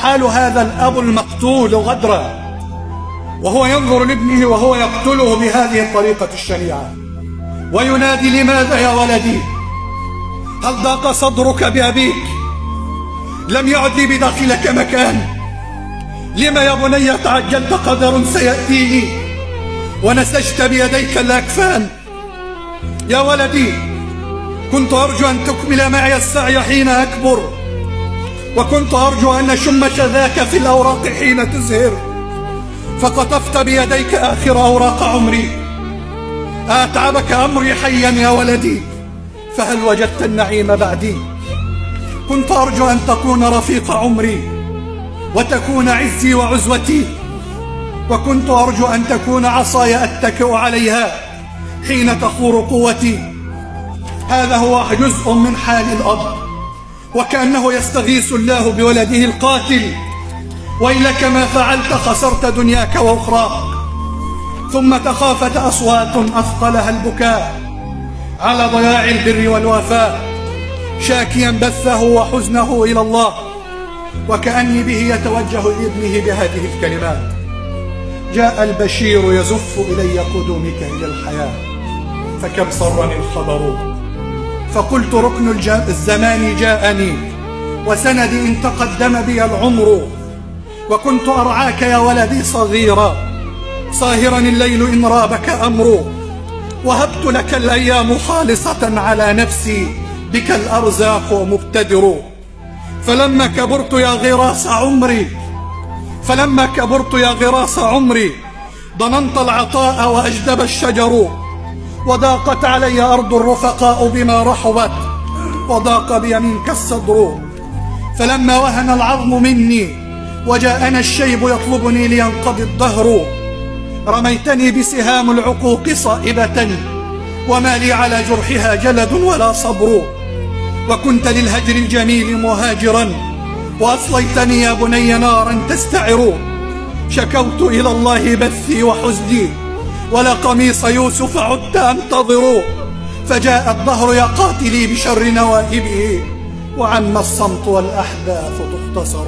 حال هذا الأب المقتول غدرا وهو ينظر لابنه وهو يقتله بهذه الطريقة الشنيعة وينادي: لماذا يا ولدي؟ هل ضاق صدرك بأبيك؟ لم يعد لي بداخلك مكان؟ لما يا بني تعجلت؟ قدر سيأتيني ونسجت بيديك الأكفان. يا ولدي، كنت أرجو أن تكمل معي السعي حين أكبر، وكنت أرجو أن نشم شذاك في الأوراق حين تزهر، فقطفت بيديك آخر أوراق عمري. أتعبك أمري حيا يا ولدي؟ فهل وجدت النعيم بعدي؟ كنت أرجو أن تكون رفيق عمري وتكون عزي وعزوتي، وكنت أرجو أن تكون عصاي أتكئ عليها حين تخور قوتي. هذا هو جزء من حال الأب، وكأنه يستغيث الله بولده القاتل: ويلك ما فعلت، خسرت دنياك وأخراك. ثم تخافت أصوات أثقلها البكاء على ضياع البر والوفاء، شاكيا بثه وحزنه إلى الله، وكأني به يتوجه لابنه بهذه الكلمات: جاء البشير يزف إلي قدومك إلى الحياة، فكم سرني الخبر. فقلت: ركن الزمان جاءني، وسندي إن تقدم بي العمر. وكنت أرعاك يا ولدي صغيرا، صاهرا الليل إن رابك أمر. وهبت لك الأيام خالصة على نفسي، بك الأرزاق مبتدر. فلما كبرت يا غراس عمري ضننت العطاء وأجدب الشجر. وضاقت علي أرض الرفقاء بما رحبت، وضاق بي منك الصدر. فلما وهن العظم مني وجاءنا الشيب يطلبني لينقضي الدهر، رميتني بسهام العقوق صائبة، وما لي على جرحها جلد ولا صبر. وكنت للهجر الجميل مهاجرا، وأصليتني يا بني نارا تستعر. شكوت إلى الله بثي وحزني، ولا قميص يوسف عدت أنتظر. فجاء الدهر يا قاتلي بشر نوائبه، وعم الصمت والأحداث تختصر.